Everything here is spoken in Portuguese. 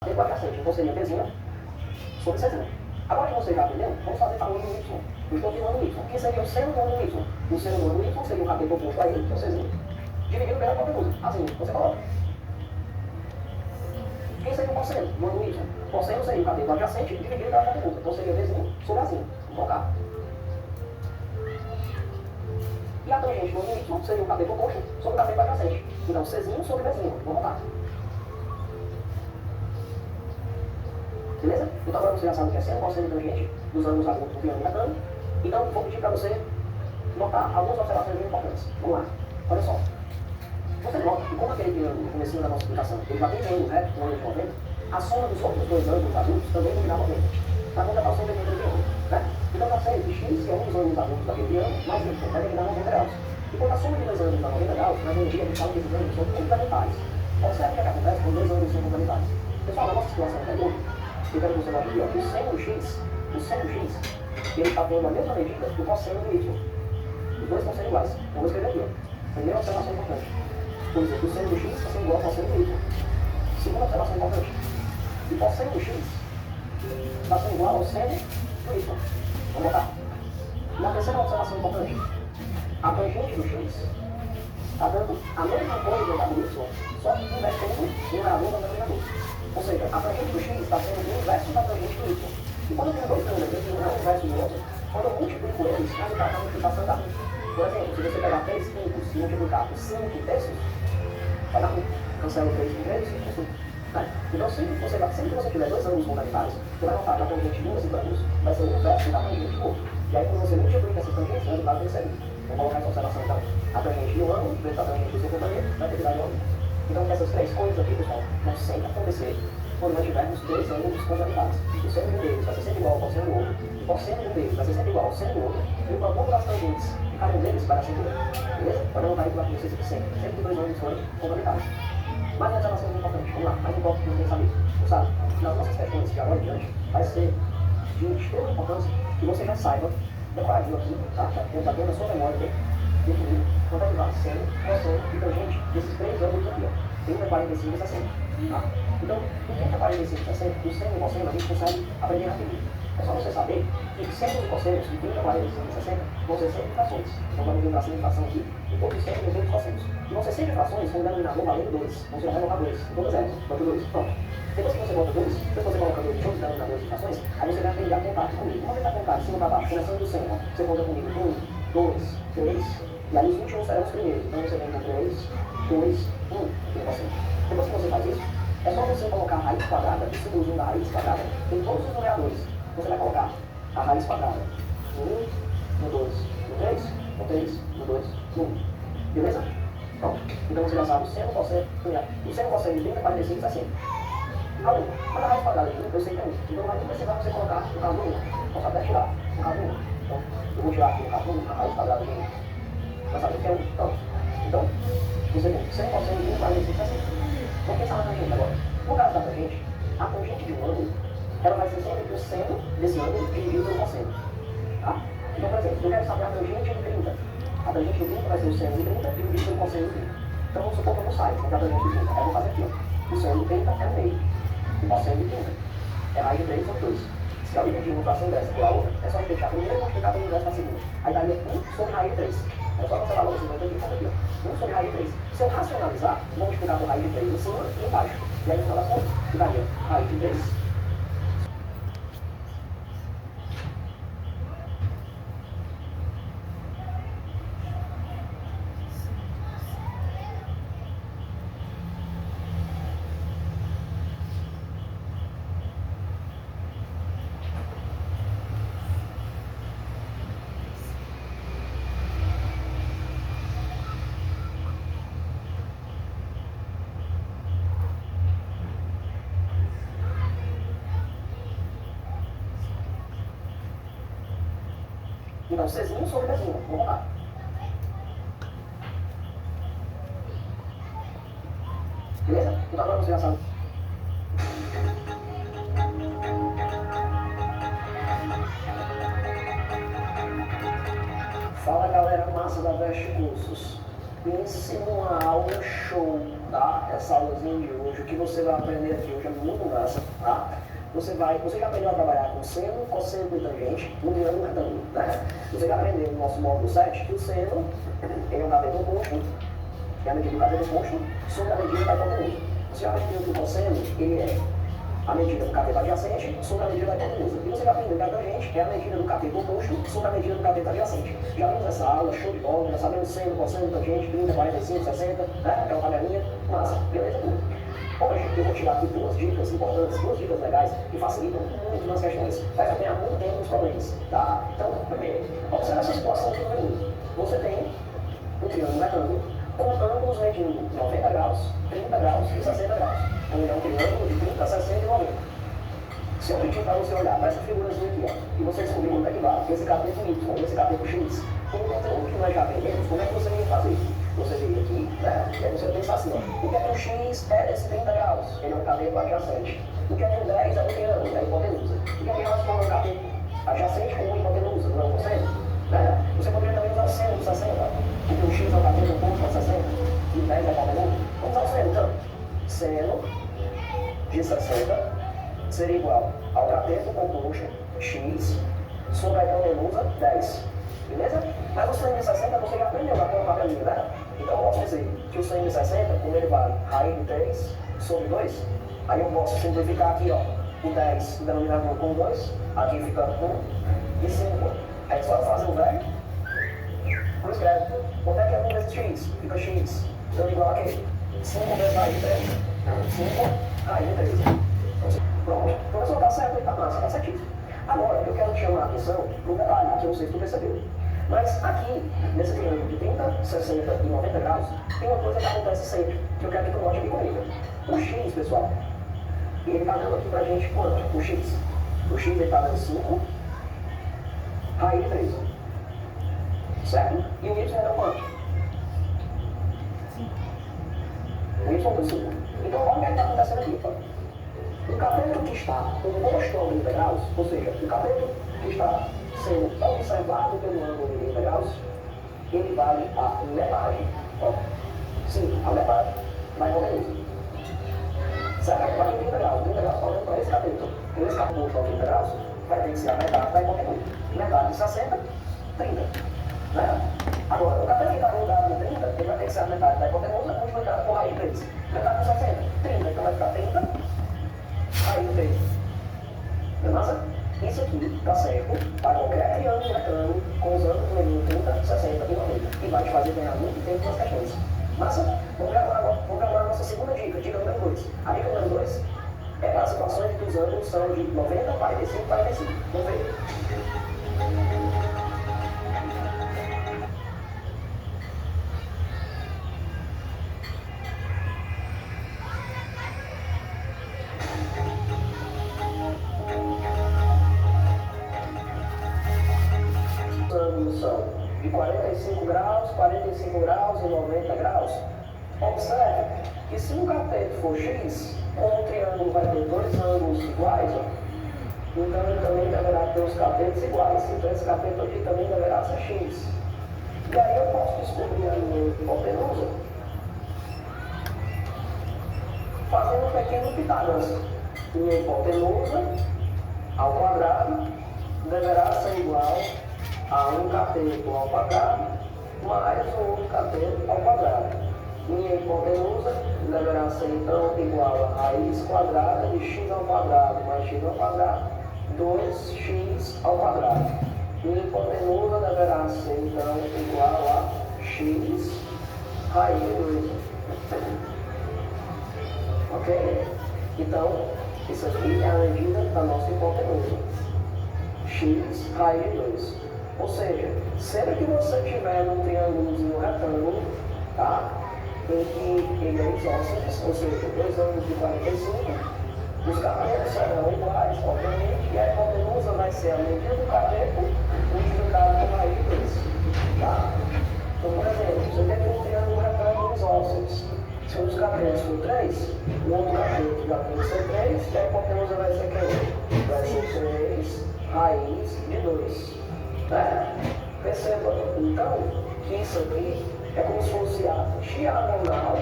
tempo adjacente. Então seria Bzinha sobre Czinha. Agora que você já aprendeu, vamos fazer para o ângulo Y. Eu estou tirando o Y. Que seria o seno do ângulo Y? O seno do ângulo Y seria o cateto oposto a ele, que é o Czinho, dividido pela hipotenusa. Assim, você coloca. Quem seria o cosseno do ângulo Y? O cosseno seria o cateto adjacente dividido pela hipotenusa. Então seria Bzinho sobre Azinho. Vamos colocar. E a tangente do ângulo Y seria o cateto oposto sobre o cateto adjacente. Então Czinho sobre Bzinho. Vamos voltar. Beleza? Então agora você já sabe o que é seno, cosseno e tangente dos ângulos agudos do triângulo retângulo. Então vou pedir para você notar algumas observações bem importantes. Vamos lá. Olha só. Você nota que como aquele triângulo no começo da nossa explicação, ele já tem um ângulo reto, um ângulo de 90, a soma dos outros dois ângulos adultos também vai virar 90. Para completar o seu desenho do triângulo. Né? Então está certo que x, que é um dos ângulos adultos daquele triângulo, mais y, vai ter que dar 90 graus. E quando a soma de dois ângulos dá 90 graus, na geometria a gente fala que esses ângulos são complementares. Observe o que acontece quando dois ângulos são complementares. Pessoal, na nossa situação anterior, eu quero que você note aqui, ó, o seno do x, ele está tendo a mesma medida do cosseno do y. Os dois estão sendo iguais. Então vou escrever aqui, ó. Primeira observação importante. Pois é, o seno do x está sendo igual ao cosseno do y. Segunda observação importante. O cosseno do x está sendo igual ao seno do y. Vamos botar. E a terceira observação importante. A tangente do x está dando a mesma coisa da do y, só que invertendo o numerador da denominador. Ou seja, a tangente do x está sendo o inverso da tangente do y. E quando eu tenho dois números, um é o inverso do outro, quando eu multiplico eles, a multiplicação dá 1. Por exemplo, se você pegar 3 quintos e multiplicar por 5 terços, vai dar 1. Cancela 3 com 3, fica 5. Então, sempre que você tiver dois ângulos complementares, você vai notar que a tangente de um desses ângulos vai ser o inverso da tangente do outro. E aí, quando você multiplica essas tangentes, o resultado vai ser 1. Vamos colocar essa observação então. A tangente de um ângulo vezes a tangente do seu companheiro vai ter que dar 9. Então, essas três coisas aqui, pessoal, vão sempre acontecer quando nós tivermos dois ângulos complementares. O seno de um deles vai ser sempre igual ao cosseno do outro, o cosseno de um deles vai ser sempre igual ao seno do outro, e o produto das tangentes de cada um deles vai dar sempre 1. Beleza? Pode anotar aí que vai acontecer sempre que dois ângulos forem complementares. Mais uma observação muito importante. Vamos lá, mais um ponto que você tem que saber. Sabe, nas nossas questões de agora em diante, vai ser de extrema importância que você já saiba, decoradinho aqui, tá? Já tem na sua memória aqui, definido quanto é que vai seno, cosseno e tangente desses três ângulos aqui, ó. 30, 45 e 60. Tá? Então, em 30, 45 e 60, o seno e o cosseno a gente consegue aprender rapidinho. É só você saber que senos e cossenos de 30, 45 e 60 vão ser sempre frações. Então, vamos ter fração de fração aqui, e todos os senos e os cossenos. E vão ser sempre frações com o denominador valendo 2. Então, você vai colocar 2. Todas elas. Bota 2. Pronto. Depois que você bota 2, depois que você coloca 2 em todos os denominadores de frações, aí você vai aprender a contar aqui comigo. Como você vai contar de cima para baixo, começando do seno, você conta comigo 1, 2, 3, e aí os últimos serão os primeiros. Então, você vem com 3, 2, 1, aqui no cosseno. Depois que você faz isso, é só você colocar a raiz quadrada, o símbolozinho da raiz quadrada, em todos os numeradores. Você vai colocar a raiz quadrada no 1, no 2, no 3, no 3, no 2, no 1. Beleza? Pronto. Então você já sabe o seno, cosseno, o seno, cosseno de 30, 45, 60. A 1. Quando a raiz quadrada de 1, eu sei que é 1. Então vai precisar você colocar no caso 1. Posso até tirar no caso 1. Então, eu vou tirar aqui no caso 1, a raiz quadrada de 1. Vai saber que é 1. Pronto. Então, você tem seno, cosseno de 1, 45, 60. Vamos pensar na tangente agora. No caso da tangente, a tangente de um ângulo, ela vai ser sempre o seno desse ângulo dividido pelo cosseno. Tá? Então, por exemplo, eu quero saber a tangente de 30. A tangente de 30 vai ser o seno de 30 dividido pelo cosseno de 30. Então, vamos supor que eu não saio, porque a tangente de 30. Eu vou fazer aqui, ó. O seno de 30 é meio. O cosseno de 30 é raiz de 3 sobre 2. Se eu dividir uma fração dessa por a outra, é só multiplicar a primeira e multiplicar pelo inverso na segunda. Aí daria 1 sobre raiz de 3. É só você falar logo 50 aqui, conta aqui, ó. 1 sobre raiz de 3. Se eu racionalizar, vou multiplicar por raiz de 3 em cima e embaixo. E aí, no final das contas, ficaria raiz de 3. Então, Czinho sobre Bzinho. Vamos lá. Beleza? Então agora você já sabe. Fala galera massa da Veste Cursos. Pense numa aula show. tá? Essa aulazinha de hoje, o que você vai aprender aqui hoje é muito massa, tá? Você já aprendeu a trabalhar com seno, cosseno e tangente, um triângulo retângulo, né? Você já aprendeu no nosso módulo 7 que o seno ele é um cateto oposto, que é a medida do cateto oposto sobre a medida da hipotenusa. Você já aprendeu que o cosseno ele é a medida do cateto adjacente sobre a medida da hipotenusa. E você já aprendeu que a tangente é a medida do cateto oposto sobre a medida do cateto adjacente. Já vimos essa aula, show de bola, já sabemos seno, cosseno, tangente, 30, 45, 60, né? Aquela tabelinha, massa, beleza, tudo. Hoje eu vou tirar aqui duas dicas importantes, duas dicas legais que facilitam muito nas questões. Vai ganhar muito tempo nos problemas, tá? Então, primeiro, observe essa situação de número 1. Você tem um triângulo retângulo com ângulos medindo 90 graus, 30 graus e 60 graus. Então, é um triângulo de 30, 60 e 90. Se eu pedir para você olhar para essa figurazinha aqui, ó, e você descobrir quanto é que vale esse cateto Y, esse cateto X, com o conteúdo que nós já aprendemos, como é que você vai fazer? Você viria aqui, né? E aí você pensa assim, ó, o que é que o X é desse 30 graus? Ele é um cateto adjacente. O que é que o 10 é o triângulo, é a hipotenusa. O que é que relaciona o cateto adjacente com a hipotenusa, não é o cosseno? Né? Você poderia também usar o seno de 60, porque o X é o cateto oposto a 60, e o 10 é a hipotenusa. Vamos usar o seno, então. Seno de 60 seria igual ao cateto composto X sobre a hipotenusa 10. Beleza? Mas o seno de 60 você já aprendeu naquela tabelinha, né? Então eu posso dizer que o seno de 60, como ele vale raiz de 3 sobre 2, aí eu posso simplificar aqui, ó, o 10 denominador com 2, aqui fica 1 e 5. Aí só fazer o velho, não escreve. Quanto é que é 1 vezes x? Fica x. Então igual a quê? 5 vezes raiz de 3. 5 raiz de 3. Pronto. O professor tá certo, ele tá massa, tá certíssimo. Agora, eu quero te chamar a atenção para um detalhe que eu não sei se tu percebeu. Mas aqui, nesse triângulo de 30, 60 e 90 graus, tem uma coisa que acontece sempre, que eu quero que tu note aqui comigo. O X, pessoal, ele está dando aqui pra gente quanto? O X. O X ele está dando 5, raiz de 3. Certo? E o Y deu quanto? 5. O Y deu 5. Então, olha o que está acontecendo aqui. O cateto que está oposto ao 90 graus, ou seja, o cateto que está sendo observado pelo ângulo de 90 graus, ele vale a metade. Ó, sim, a metade da hipotenusa. Certo? Vale 30 graus. 30 graus está olhando para esse cateto. Esse cateto oposto ao 30 graus vai ter que ser a metade da hipotenusa. Metade de 60, 30. Né? Agora, o cateto que está rodado em 30, ele vai ter que ser a metade da hipotenusa multiplicada por raiz de 3. Metade de 60, 30. Então vai ficar 30. Aí tem, beleza? Isso aqui tá certo para qualquer triângulo retângulo com os ângulos medindo 30, 60 e 90. E vai te fazer ganhar muito tempo nas questões. Massa? Vamos gravar a nossa segunda dica, dica número 2. A dica número 2 é para as situações em que os ângulos são de 90, 45 e 45. Vamos ver. São de 45 graus, 45 graus e 90 graus. Observe que se um cateto for X, como o triângulo vai ter dois ângulos iguais, ó, então ele também deverá ter os catetos iguais. Então esse cateto aqui também deverá ser X. E aí eu posso descobrir a minha hipotenusa fazendo um pequeno Pitágoras. Minha hipotenusa ao quadrado deverá ser igual a um cateto ao quadrado mais um outro cateto ao quadrado. Minha hipotenusa deverá ser então igual a raiz quadrada de x ao quadrado mais x ao quadrado, 2x ao quadrado. Minha hipotenusa deverá ser então igual a x raiz de 2. Ok? Então, isso aqui é a medida da nossa hipotenusa. X raiz de 2. Ou seja, sempre que você tiver num triângulozinho retângulo, tá? Em que ele é isósceles, ou seja, dois ângulos de 45, os catetos serão iguais, obviamente, e a hipotenusa vai ser a medida do cateto multiplicado por raiz de 2. Tá? Então, por exemplo, você tem um triângulo retângulo isósceles. Se um dos catetos for 3, o outro cateto já tem que ser 3, e a hipotenusa vai ser quem? Vai ser 3 raiz de 2. Perceba, então, que isso aqui é como se fosse a diagonal